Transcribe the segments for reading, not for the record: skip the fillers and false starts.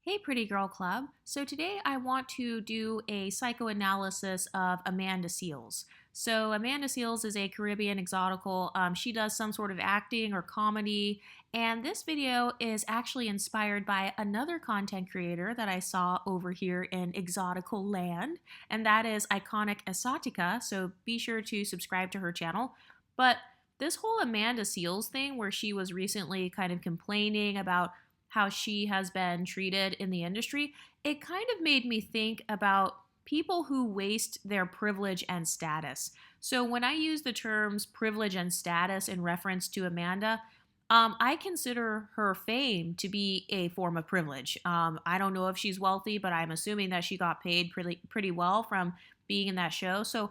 Hey, Pretty Girl Club. So today I want to do a psychoanalysis of Amanda Seales. So Amanda Seales is a Caribbean exotical. She does some sort of acting or comedy, and this video is actually inspired by another content creator that I saw over here in exotical land, and that is Iconic Exotica. So be sure to subscribe to her channel. But this whole Amanda Seales thing, where she was recently kind of complaining about how she has been treated in the industry, it kind of made me think about people who waste their privilege and status. So when I use the terms privilege and status in reference to Amanda, I consider her fame to be a form of privilege. I don't know if she's wealthy, but I'm assuming that she got paid pretty well from being in that show. So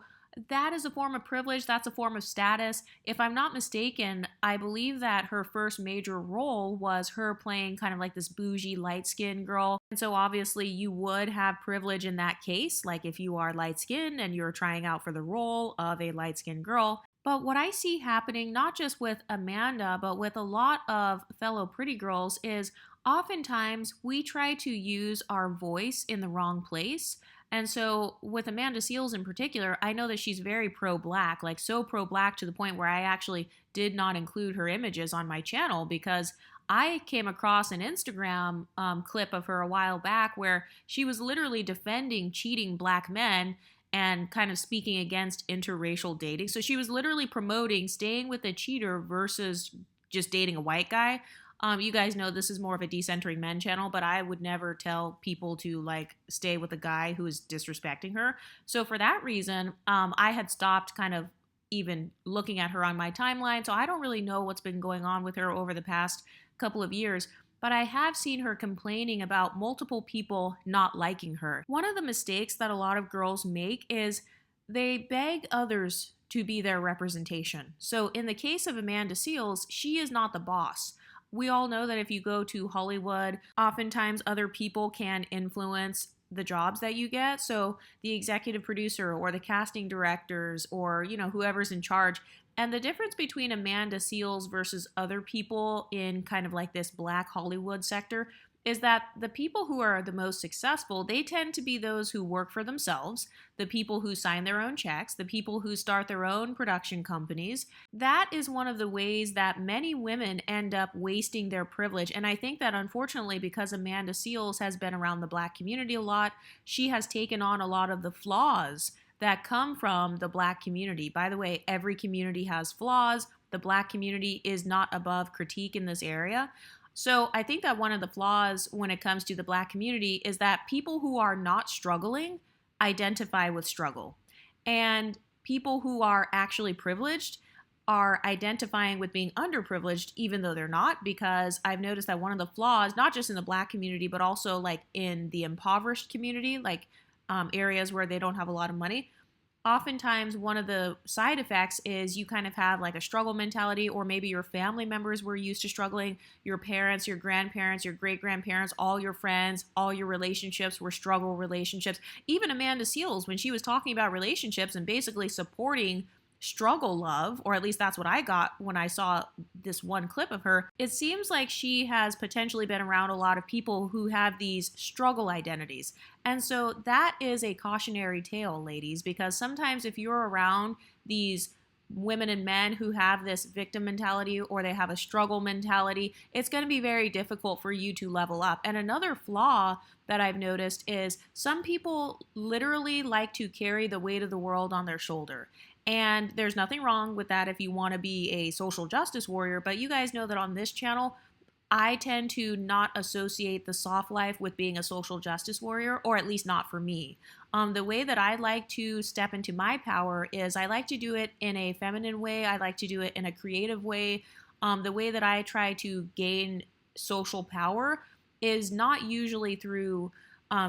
that is a form of privilege. That's a form of status. If I'm not mistaken, I believe that her first major role was her playing kind of like this bougie light skinned girl. And so obviously you would have privilege in that case, like if you are light skinned and you're trying out for the role of a light skinned girl. But what I see happening, not just with Amanda, but with a lot of fellow pretty girls, is oftentimes we try to use our voice in the wrong place. And so with Amanda Seales in particular, I know that she's very pro-black, like so pro-black to the point where I actually did not include her images on my channel because I came across an Instagram clip of her a while back where she was literally defending cheating black men and kind of speaking against interracial dating. So she was literally promoting staying with a cheater versus just dating a white guy. You guys know this is more of a decentering men channel, but I would never tell people to like stay with a guy who is disrespecting her. So for that reason, I had stopped kind of even looking at her on my timeline. So I don't really know what's been going on with her over the past couple of years. But I have seen her complaining about multiple people not liking her. One of the mistakes that a lot of girls make is they beg others to be their representation. So in the case of Amanda Seales, she is not the boss. We all know that if you go to Hollywood, oftentimes other people can influence the jobs that you get. So the executive producer or the casting directors or, whoever's in charge. And the difference between Amanda Seales versus other people in kind of like this black Hollywood sector is that the people who are the most successful, they tend to be those who work for themselves, the people who sign their own checks, the people who start their own production companies. That is one of the ways that many women end up wasting their privilege. And I think that unfortunately, because Amanda Seales has been around the black community a lot, she has taken on a lot of the flaws that come from the black community. By the way, every community has flaws. The black community is not above critique in this area. So I think that one of the flaws when it comes to the black community is that people who are not struggling identify with struggle. And people who are actually privileged are identifying with being underprivileged even though they're not, because I've noticed that one of the flaws, not just in the black community, but also like in the impoverished community, like areas where they don't have a lot of money, oftentimes one of the side effects is you kind of have like a struggle mentality, or maybe your family members were used to struggling, your parents, your grandparents, your great-grandparents, all your friends, all your relationships were struggle relationships. Even Amanda Seales, when she was talking about relationships and basically supporting struggle love, or at least that's what I got when I saw this one clip of her, it seems like she has potentially been around a lot of people who have these struggle identities. And so that is a cautionary tale, ladies, because sometimes if you're around these women and men who have this victim mentality or they have a struggle mentality, it's going to be very difficult for you to level up. And another flaw that I've noticed is some people literally like to carry the weight of the world on their shoulder. And there's nothing wrong with that if you want to be a social justice warrior, but you guys know that on this channel, I tend to not associate the soft life with being a social justice warrior, or at least not for me. The way that I like to step into my power is I like to do it in a feminine way. I like to do it in a creative way. The way that I try to gain social power is not usually through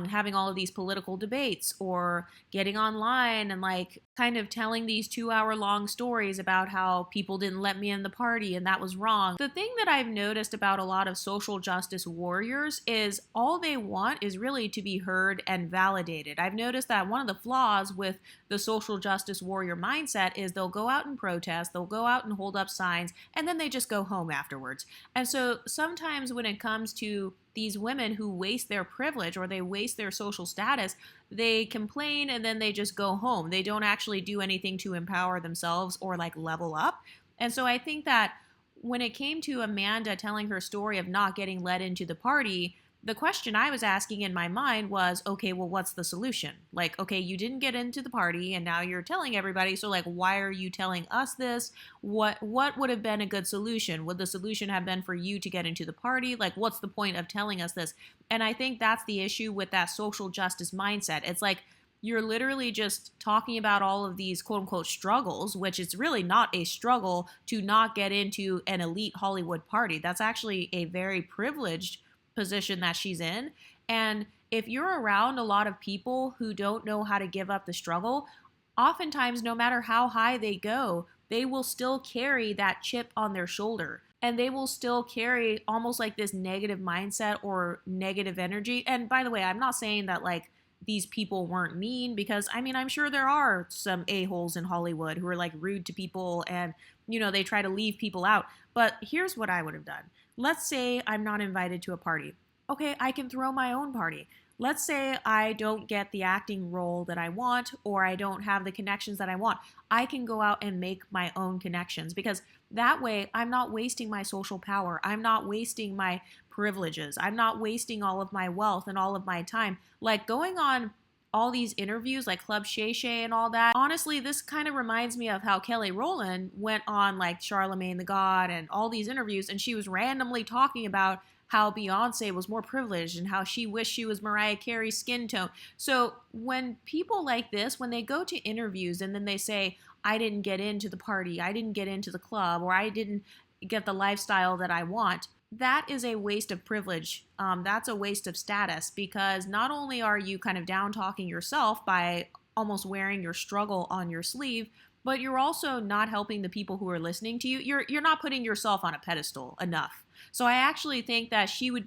having all of these political debates or getting online and like kind of telling these 2-hour long stories about how people didn't let me in the party and that was wrong. The thing that I've noticed about a lot of social justice warriors is all they want is really to be heard and validated. I've noticed that one of the flaws with the social justice warrior mindset is they'll go out and protest, they'll go out and hold up signs, and then they just go home afterwards. And so sometimes when it comes to these women who waste their privilege or they waste their social status, they complain and then they just go home. They don't actually do anything to empower themselves or like level up. And so I think that when it came to Amanda telling her story of not getting let into the party, the question I was asking in my mind was, okay, well, what's the solution? Like, okay, you didn't get into the party and now you're telling everybody. So like, why are you telling us this? What would have been a good solution? Would the solution have been for you to get into the party? Like, what's the point of telling us this? And I think that's the issue with that social justice mindset. It's like, you're literally just talking about all of these quote unquote struggles, which is really not a struggle to not get into an elite Hollywood party. That's actually a very privileged position that she's in. And if you're around a lot of people who don't know how to give up the struggle, oftentimes, no matter how high they go, they will still carry that chip on their shoulder. And they will still carry almost like this negative mindset or negative energy. And by the way, I'm not saying that like these people weren't mean, because I mean, I'm sure there are some a-holes in Hollywood who are like rude to people and, you know, they try to leave people out. But here's what I would have done. Let's say I'm not invited to a party. Okay, I can throw my own party. Let's say I don't get the acting role that I want, or I don't have the connections that I want. I can go out and make my own connections, because that way I'm not wasting my social power. I'm not wasting my privileges. I'm not wasting all of my wealth and all of my time. Like going on all these interviews like Club Shay Shay and all that. Honestly, this kind of reminds me of how Kelly Rowland went on like Charlemagne the God and all these interviews, and she was randomly talking about how Beyonce was more privileged and how she wished she was Mariah Carey's skin tone. So when people like this, when they go to interviews and then they say, I didn't get into the party, I didn't get into the club, or I didn't get the lifestyle that I want, that is a waste of privilege. That's a waste of status, because not only are you kind of down talking yourself by almost wearing your struggle on your sleeve, but you're also not helping the people who are listening to you. You're not putting yourself on a pedestal enough. So I actually think that she would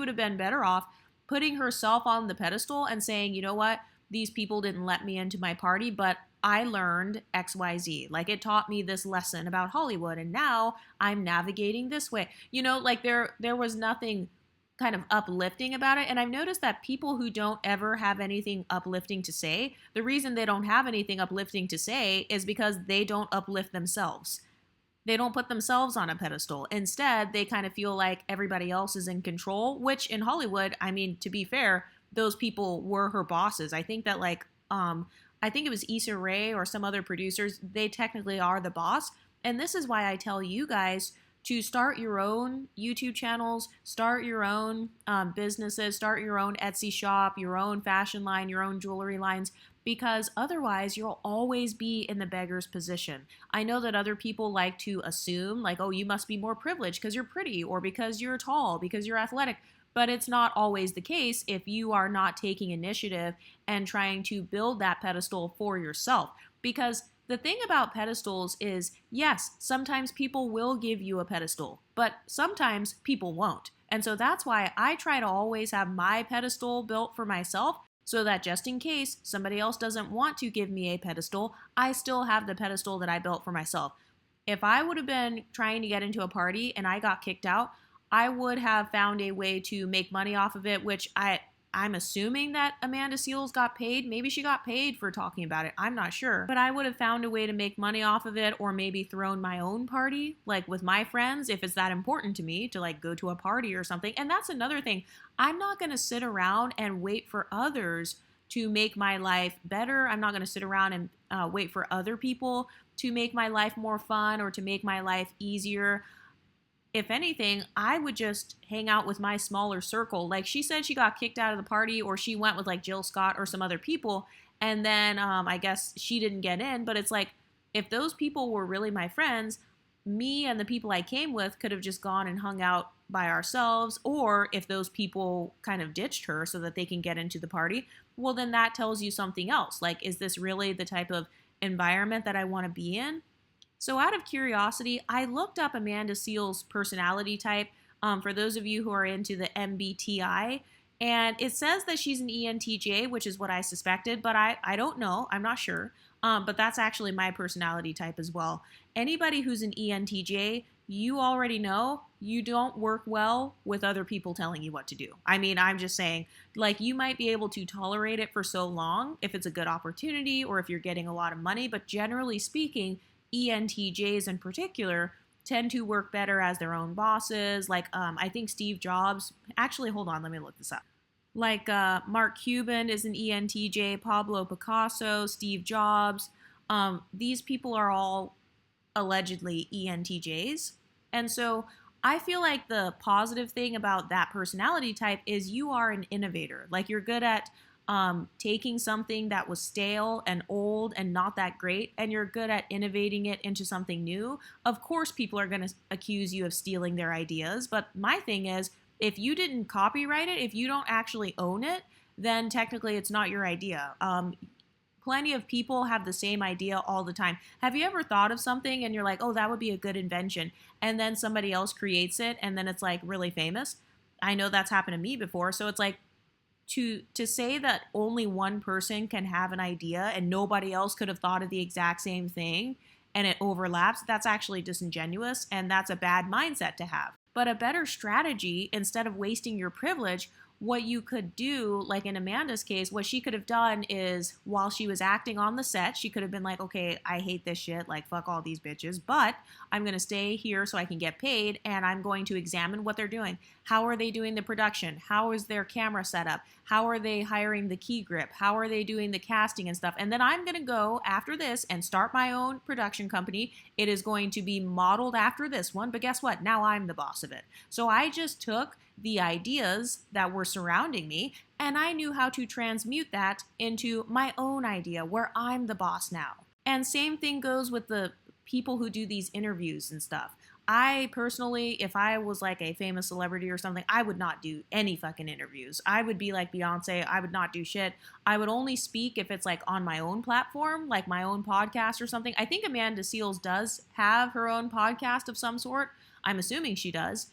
have been better off putting herself on the pedestal and saying, you know what, these people didn't let me into my party, but I learned XYZ. Like it taught me this lesson about Hollywood, and now I'm navigating this way. You know, like there was nothing kind of uplifting about it. And I've noticed that people who don't ever have anything uplifting to say, the reason they don't have anything uplifting to say is because they don't uplift themselves. They don't put themselves on a pedestal. Instead, they kind of feel like everybody else is in control, which in Hollywood, I mean, to be fair, those people were her bosses. I think that like, I think it was Issa Rae or some other producers, they technically are the boss. And this is why I tell you guys to start your own YouTube channels, start your own businesses, start your own Etsy shop, your own fashion line, your own jewelry lines, because otherwise you'll always be in the beggar's position. I know that other people like to assume like, oh, you must be more privileged because you're pretty or because you're tall, because you're athletic. But it's not always the case if you are not taking initiative and trying to build that pedestal for yourself. Because the thing about pedestals is, yes, sometimes people will give you a pedestal, but sometimes people won't. And so that's why I try to always have my pedestal built for myself, so that just in case somebody else doesn't want to give me a pedestal, I still have the pedestal that I built for myself. If I would have been trying to get into a party and I got kicked out, I would have found a way to make money off of it, which I'm assuming that Amanda Seales got paid. Maybe she got paid for talking about it. I'm not sure. But I would have found a way to make money off of it, or maybe thrown my own party, like with my friends, if it's that important to me to like go to a party or something. And that's another thing. I'm not going to sit around and wait for others to make my life better. I'm not going to sit around and wait for other people to make my life more fun or to make my life easier. If anything, I would just hang out with my smaller circle. Like she said, she got kicked out of the party, or she went with like Jill Scott or some other people, and then I guess she didn't get in. But it's like, if those people were really my friends, me and the people I came with could have just gone and hung out by ourselves. Or if those people kind of ditched her so that they can get into the party, well, then that tells you something else. Like, is this really the type of environment that I want to be in? So out of curiosity, I looked up Amanda Seales' personality type, for those of you who are into the MBTI, and it says that she's an ENTJ, which is what I suspected, but I don't know. I'm not sure. But that's actually my personality type as well. Anybody who's an ENTJ, you already know you don't work well with other people telling you what to do. I mean, I'm just saying, like, you might be able to tolerate it for so long if it's a good opportunity or if you're getting a lot of money, but generally speaking, ENTJs in particular tend to work better as their own bosses. Like, I think Steve Jobs, actually, hold on, let me look this up. Like, Mark Cuban is an ENTJ, Pablo Picasso, Steve Jobs. These people are all allegedly ENTJs. And so I feel like the positive thing about that personality type is you are an innovator. Like, you're good at taking something that was stale and old and not that great, and you're good at innovating it into something new. Of course, people are going to accuse you of stealing their ideas. But my thing is, if you didn't copyright it, if you don't actually own it, then technically it's not your idea. Plenty of people have the same idea all the time. Have you ever thought of something and you're like, oh, that would be a good invention, and then somebody else creates it and then it's like really famous? I know that's happened to me before. So it's like, to say that only one person can have an idea and nobody else could have thought of the exact same thing and it overlaps, that's actually disingenuous, and that's a bad mindset to have. But a better strategy, instead of wasting your privilege, what you could do, like in Amanda's case, what she could have done is, while she was acting on the set, she could have been like, okay, I hate this shit, like fuck all these bitches, but I'm going to stay here so I can get paid, and I'm going to examine what they're doing. How are they doing the production? How is their camera set up? How are they hiring the key grip? How are they doing the casting and stuff? And then I'm going to go after this and start my own production company. It is going to be modeled after this one, but guess what? Now I'm the boss of it. So I just took the ideas that were surrounding me, and I knew how to transmute that into my own idea where I'm the boss now. And same thing goes with the people who do these interviews and stuff. I personally, if I was like a famous celebrity or something, I would not do any fucking interviews. I would be like Beyonce. I would not do shit. I would only speak if it's like on my own platform, like my own podcast or something. I think Amanda Seales does have her own podcast of some sort. I'm assuming she does.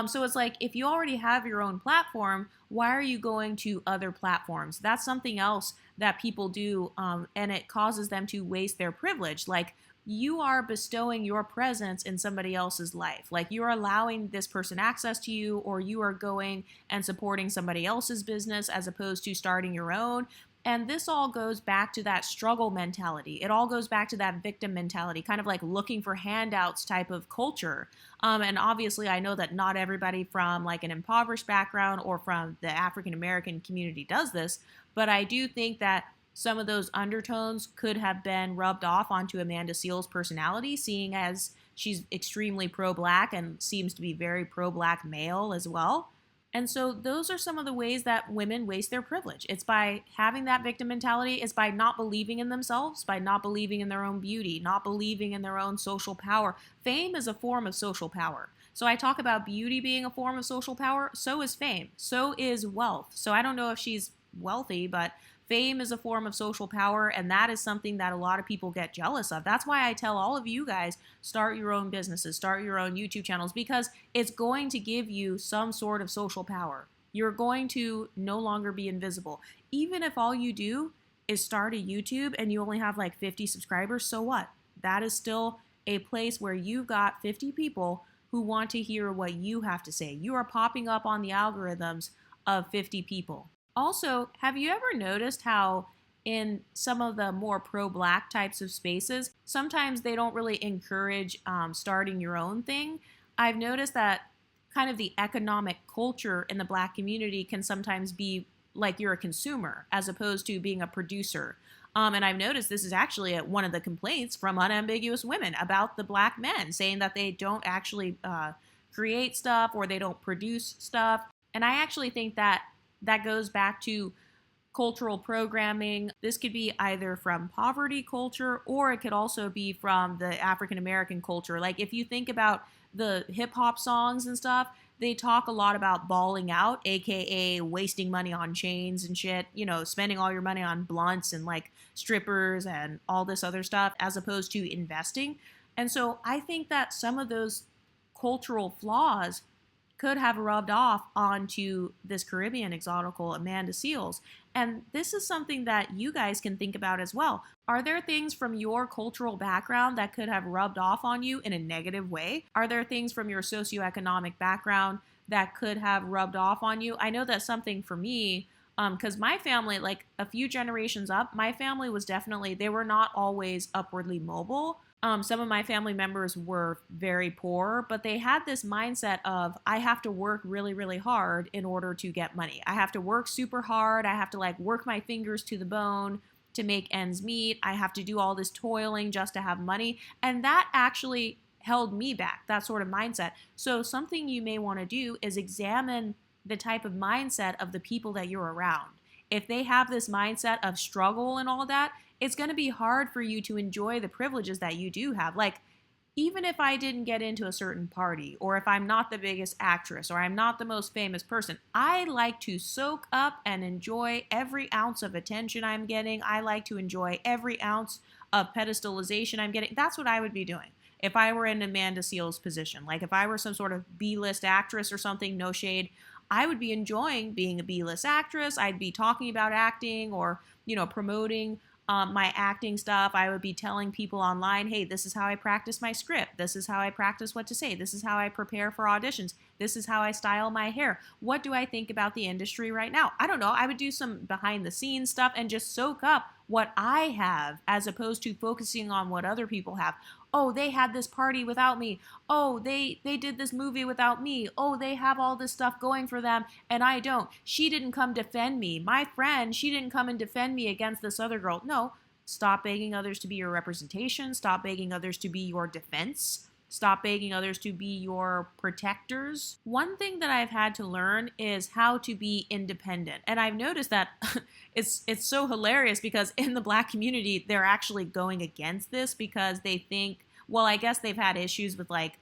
So it's like, if you already have your own platform, why are you going to other platforms? That's something else that people do, and it causes them to waste their privilege. Like, you are bestowing your presence in somebody else's life. Like, you're allowing this person access to you, or you are going and supporting somebody else's business as opposed to starting your own. And this all goes back to that struggle mentality. It all goes back to that victim mentality, kind of like looking for handouts type of culture. And obviously, I know that not everybody from like an impoverished background or from the African American community does this, but I do think that some of those undertones could have been rubbed off onto Amanda Seales' personality, seeing as she's extremely pro-Black and seems to be very pro-Black male as well. And so those are some of the ways that women waste their privilege. It's by having that victim mentality. It's by not believing in themselves, by not believing in their own beauty, not believing in their own social power. Fame is a form of social power. So I talk about beauty being a form of social power. So is fame. So is wealth. So I don't know if she's wealthy, but fame is a form of social power, and that is something that a lot of people get jealous of. That's why I tell all of you guys, start your own businesses, start your own YouTube channels, because it's going to give you some sort of social power. You're going to no longer be invisible. Even if all you do is start a YouTube and you only have like 50 subscribers, so what? That is still a place where you've got 50 people who want to hear what you have to say. You are popping up on the algorithms of 50 people. Also, have you ever noticed how in some of the more pro-Black types of spaces, sometimes they don't really encourage starting your own thing? I've noticed that kind of the economic culture in the Black community can sometimes be like you're a consumer as opposed to being a producer. And I've noticed this is actually one of the complaints from unambiguous women about the Black men, saying that they don't actually create stuff or they don't produce stuff. And I actually think that goes back to cultural programming. This could be either from poverty culture, or it could also be from the African American culture. Like, if you think about the hip hop songs and stuff, they talk a lot about balling out, aka wasting money on chains and shit, you know, spending all your money on blunts and like strippers and all this other stuff, as opposed to investing. And so I think that some of those cultural flaws could have rubbed off onto this Caribbean exotical Amanda Seales. And this is something that you guys can think about as well. Are there things from your cultural background that could have rubbed off on you in a negative way? Are there things from your socioeconomic background that could have rubbed off on you? I know that's something for me, because my family, like a few generations up, my family was definitely, they were not always upwardly mobile. Some of my family members were very poor, but they had this mindset of, I have to work really, really hard in order to get money. I have to work super hard. I have to like work my fingers to the bone to make ends meet. I have to do all this toiling just to have money. And that actually held me back, that sort of mindset. So something you may want to do is examine the type of mindset of the people that you're around. If they have this mindset of struggle and all that, it's going to be hard for you to enjoy the privileges that you do have. Like, even if I didn't get into a certain party, or if I'm not the biggest actress, or I'm not the most famous person, I like to soak up and enjoy every ounce of attention I'm getting. I like to enjoy every ounce of pedestalization I'm getting. That's what I would be doing if I were in Amanda Seales' position. Like if I were some sort of B-list actress or something, no shade, I would be enjoying being a B-list actress. I'd be talking about acting or, promoting my acting stuff. I would be telling people online, hey, this is how I practice my script. This is how I practice what to say. This is how I prepare for auditions. This is how I style my hair. What do I think about the industry right now? I don't know. I would do some behind the scenes stuff and just soak up what I have as opposed to focusing on what other people have. Oh, they had this party without me. Oh, they did this movie without me. Oh, they have all this stuff going for them and I don't. She didn't come defend me. My friend, she didn't come and defend me against this other girl. No, stop begging others to be your representation. Stop begging others to be your defense. Stop begging others to be your protectors. One thing that I've had to learn is how to be independent. And I've noticed that it's so hilarious because in the Black community, they're actually going against this because they think, well, I guess they've had issues with like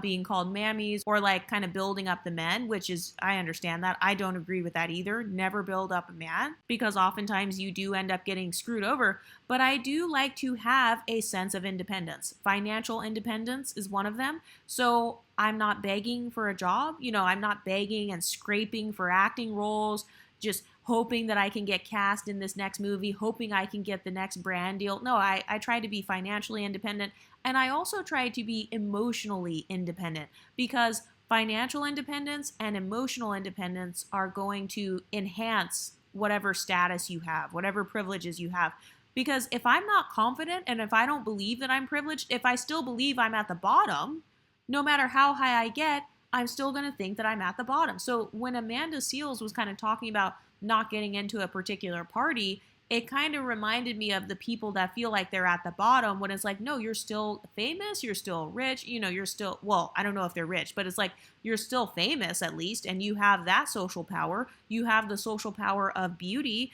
being called mammies or like kind of building up the men, which is, I understand that. I don't agree with that either. Never build up a man because oftentimes you do end up getting screwed over. But I do like to have a sense of independence. Financial independence is one of them. So I'm not begging for a job. I'm not begging and scraping for acting roles, just hoping that I can get cast in this next movie, hoping I can get the next brand deal. No, I try to be financially independent. And I also try to be emotionally independent because financial independence and emotional independence are going to enhance whatever status you have, whatever privileges you have. Because if I'm not confident and if I don't believe that I'm privileged, if I still believe I'm at the bottom, no matter how high I get, I'm still going to think that I'm at the bottom. So when Amanda Seales was kind of talking about not getting into a particular party, it kind of reminded me of the people that feel like they're at the bottom when it's like, no, you're still famous, you're still rich, you're still, well, I don't know if they're rich, but it's like you're still famous at least, and you have that social power. You have the social power of beauty.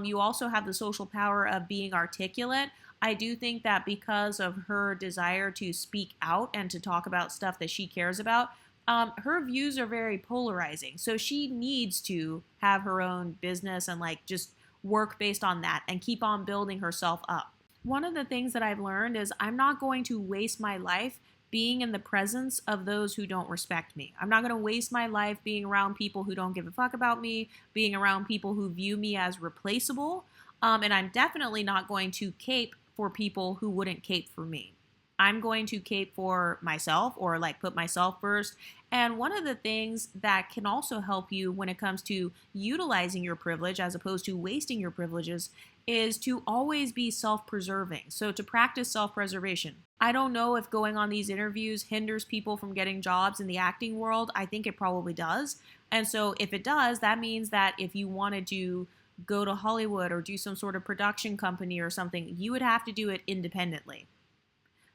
You also have the social power of being articulate. I do think that because of her desire to speak out and to talk about stuff that she cares about, her views are very polarizing. So she needs to have her own business and like just work based on that and keep on building herself up. One of the things that I've learned is I'm not going to waste my life being in the presence of those who don't respect me. I'm not going to waste my life being around people who don't give a fuck about me, being around people who view me as replaceable. And I'm definitely not going to cape for people who wouldn't cape for me. I'm going to cape for myself or like put myself first. And one of the things that can also help you when it comes to utilizing your privilege as opposed to wasting your privileges is to always be self-preserving. So to practice self-preservation. I don't know if going on these interviews hinders people from getting jobs in the acting world. I think it probably does. And so if it does, that means that if you wanted to go to Hollywood or do some sort of production company or something, you would have to do it independently.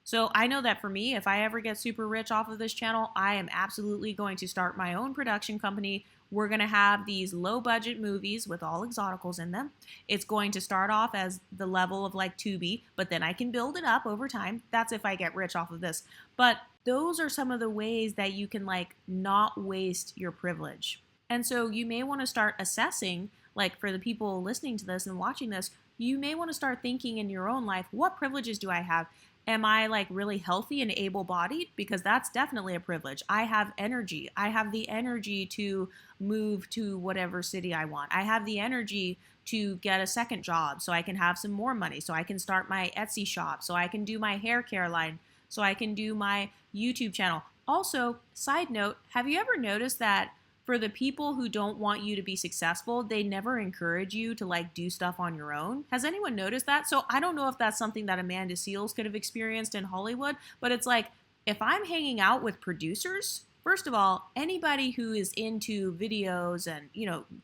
So I know that for me, if I ever get super rich off of this channel, I am absolutely going to start my own production company. We're going to have these low budget movies with all exoticals in them. It's going to start off as the level of like Tubi, but then I can build it up over time. That's if I get rich off of this. But those are some of the ways that you can like not waste your privilege. And so you may want to start assessing, like for the people listening to this and watching this, you may want to start thinking in your own life, what privileges do I have? Am I like really healthy and able bodied? Because that's definitely a privilege. I have energy. I have the energy to move to whatever city I want. I have the energy to get a second job so I can have some more money, so I can start my Etsy shop, so I can do my hair care line, so I can do my YouTube channel. Also, side note, have you ever noticed that for the people who don't want you to be successful, they never encourage you to like do stuff on your own? Has anyone noticed that? So I don't know if that's something that Amanda Seales could have experienced in Hollywood, but it's like if I'm hanging out with producers, first of all, anybody who is into videos and,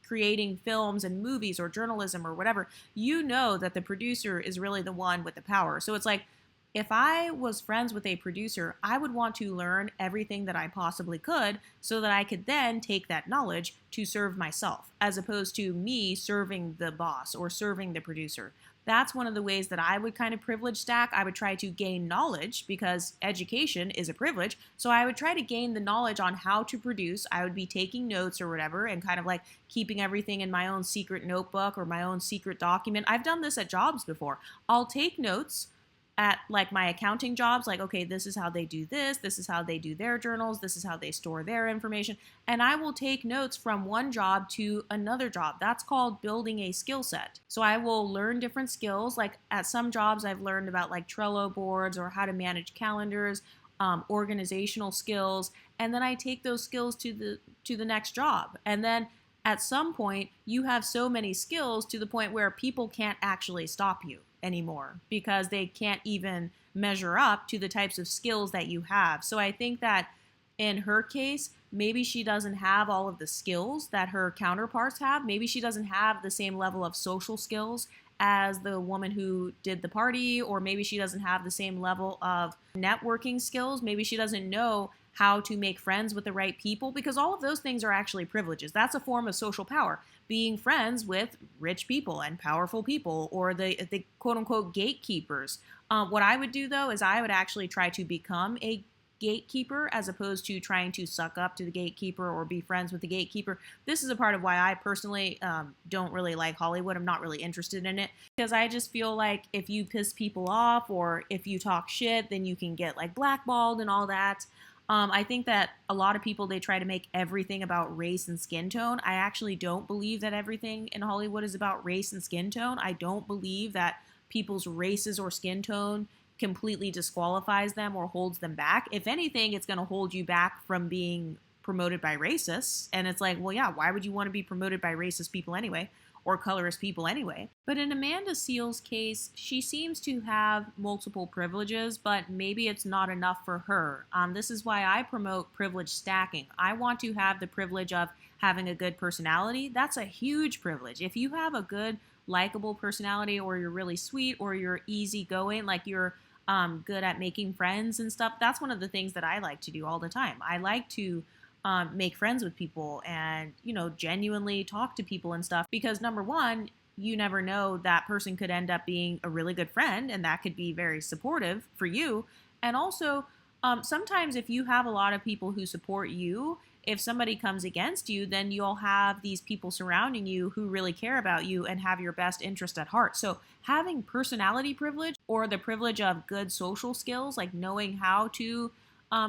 creating films and movies or journalism or whatever, you know that the producer is really the one with the power. So it's like if I was friends with a producer, I would want to learn everything that I possibly could so that I could then take that knowledge to serve myself, as opposed to me serving the boss or serving the producer. That's one of the ways that I would kind of privilege stack. I would try to gain knowledge because education is a privilege. So I would try to gain the knowledge on how to produce. I would be taking notes or whatever and kind of like keeping everything in my own secret notebook or my own secret document. I've done this at jobs before. I'll take notes at like my accounting jobs, like, okay, this is how they do this is how they do their journals, this is how they store their information, and I will take notes from one job to another job. That's called building a skill set. So I will learn different skills. Like at some jobs I've learned about like Trello boards or how to manage calendars, organizational skills, and then I take those skills to the next job. And then at some point you have so many skills to the point where people can't actually stop you anymore because they can't even measure up to the types of skills that you have. So I think that in her case, maybe she doesn't have all of the skills that her counterparts have. Maybe she doesn't have the same level of social skills as the woman who did the party, or maybe she doesn't have the same level of networking skills. Maybe she doesn't know how to make friends with the right people, because all of those things are actually privileges. That's a form of social power, being friends with rich people and powerful people, or the quote unquote gatekeepers. What I would do though is I would actually try to become a gatekeeper as opposed to trying to suck up to the gatekeeper or be friends with the gatekeeper. This is a part of why I personally don't really like Hollywood. I'm not really interested in it because I just feel like if you piss people off or if you talk shit, then you can get like blackballed and all that. I think that a lot of people, they try to make everything about race and skin tone. I actually don't believe that everything in Hollywood is about race and skin tone. I don't believe that people's races or skin tone completely disqualifies them or holds them back. If anything, it's going to hold you back from being promoted by racists. And it's like, well, yeah, why would you want to be promoted by racist people anyway? Or colorist people anyway. But in Amanda Seales' case, she seems to have multiple privileges, but maybe it's not enough for her. This is why I promote privilege stacking. I want to have the privilege of having a good personality. That's a huge privilege. If you have a good, likable personality, or you're really sweet, or you're easygoing, like you're good at making friends and stuff, that's one of the things that I like to do all the time. I like to make friends with people and, genuinely talk to people and stuff, because number one, you never know, that person could end up being a really good friend and that could be very supportive for you. And also, sometimes if you have a lot of people who support you, if somebody comes against you, then you'll have these people surrounding you who really care about you and have your best interest at heart. So having personality privilege or the privilege of good social skills, like knowing how to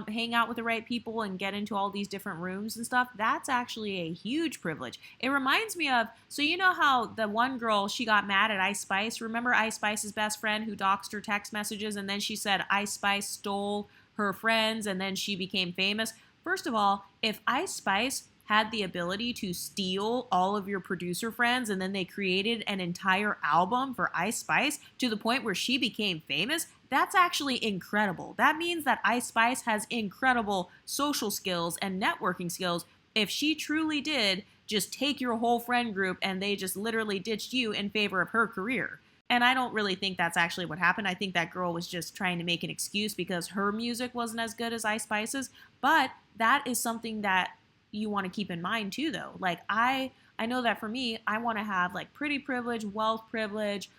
hang out with the right people and get into all these different rooms and stuff, that's actually a huge privilege. It reminds me of, so you know how the one girl, she got mad at Ice Spice? Remember Ice Spice's best friend who doxed her text messages, and then she said Ice Spice stole her friends and then she became famous? First of all, if Ice Spice had the ability to steal all of your producer friends and then they created an entire album for Ice Spice to the point where she became famous, that's actually incredible. That means that Ice Spice has incredible social skills and networking skills if she truly did just take your whole friend group and they just literally ditched you in favor of her career. And I don't really think that's actually what happened. I think that girl was just trying to make an excuse because her music wasn't as good as Ice Spice's. But that is something that you want to keep in mind too, though. Like I know that for me, I want to have like pretty privilege, wealth privilege,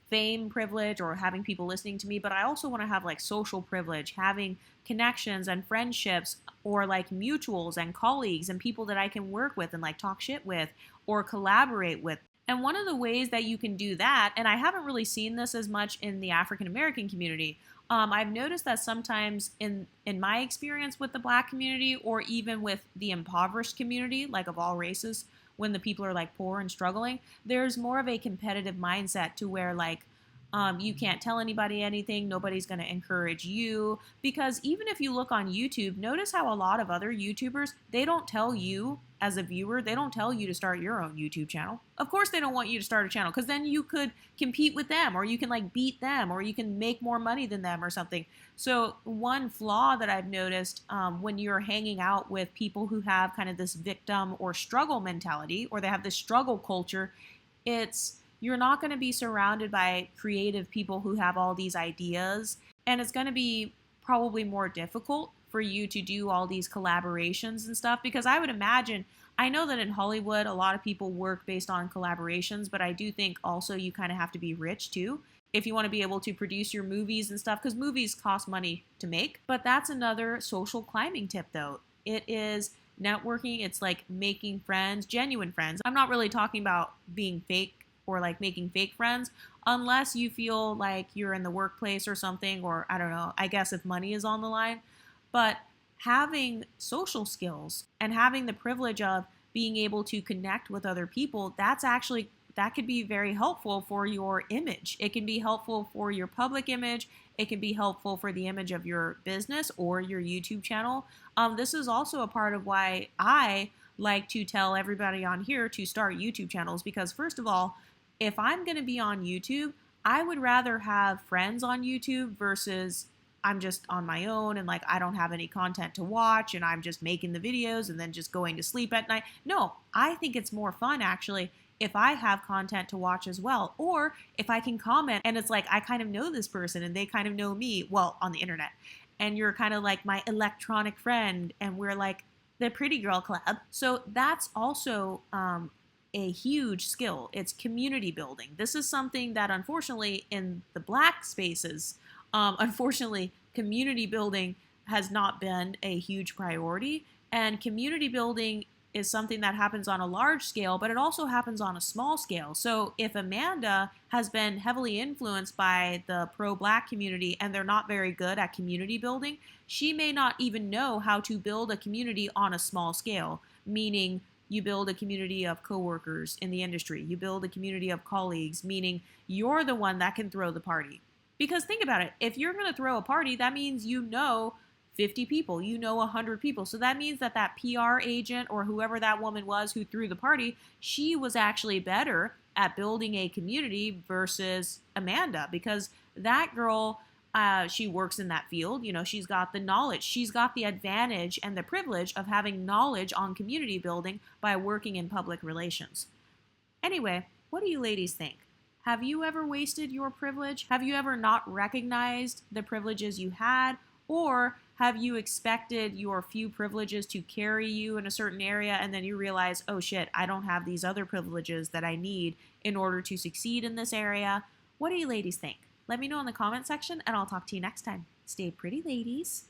fame privilege, or having people listening to me. But I also want to have like social privilege, having connections and friendships, or like mutuals and colleagues and people that I can work with and like talk shit with or collaborate with. And one of the ways that you can do that, and I haven't really seen this as much in the African American community, I've noticed that sometimes in my experience with the Black community, or even with the impoverished community, like of all races, when the people are like poor and struggling, there's more of a competitive mindset to where like you can't tell anybody anything. Nobody's going to encourage you. Because even if you look on YouTube, notice how a lot of other YouTubers, they don't tell you as a viewer, they don't tell you to start your own YouTube channel. Of course, they don't want you to start a channel because then you could compete with them, or you can like beat them, or you can make more money than them or something. So, one flaw that I've noticed when you're hanging out with people who have kind of this victim or struggle mentality, or they have this struggle culture, it's you're not going to be surrounded by creative people who have all these ideas, and it's going to be probably more difficult for you to do all these collaborations and stuff, because I would imagine, I know that in Hollywood a lot of people work based on collaborations, but I do think also you kind of have to be rich too if you want to be able to produce your movies and stuff, because movies cost money to make. But that's another social climbing tip though. It is networking. It's like making friends, genuine friends. I'm not really talking about being fake or like making fake friends, unless you feel like you're in the workplace or something, or I don't know, I guess if money is on the line. But having social skills and having the privilege of being able to connect with other people, that could be very helpful for your image. It can be helpful for your public image. It can be helpful for the image of your business or your YouTube channel. This is also a part of why I like to tell everybody on here to start YouTube channels, because first of all, if I'm going to be on YouTube, I would rather have friends on YouTube versus I'm just on my own and like I don't have any content to watch and I'm just making the videos and then just going to sleep at night. No, I think it's more fun actually if I have content to watch as well, or if I can comment and it's like I kind of know this person and they kind of know me, well, on the internet, and you're kind of like my electronic friend and we're like the pretty girl club. So that's also a huge skill. It's community building. This is something that unfortunately in the Black spaces, unfortunately, community building has not been a huge priority. And community building is something that happens on a large scale, but it also happens on a small scale. So if Amanda has been heavily influenced by the pro-Black community and they're not very good at community building, she may not even know how to build a community on a small scale, meaning you build a community of coworkers in the industry. You build a community of colleagues, meaning you're the one that can throw the party. Because think about it, if you're going to throw a party, that means you know 50 people, you know 100 people. So that means that that PR agent or whoever that woman was who threw the party, she was actually better at building a community versus Amanda, because that girl, she works in that field. You know, she's got the knowledge. She's got the advantage and the privilege of having knowledge on community building by working in public relations. Anyway, what do you ladies think? Have you ever wasted your privilege? Have you ever not recognized the privileges you had? Or have you expected your few privileges to carry you in a certain area and then you realize, oh shit, I don't have these other privileges that I need in order to succeed in this area? What do you ladies think? Let me know in the comment section and I'll talk to you next time. Stay pretty, ladies.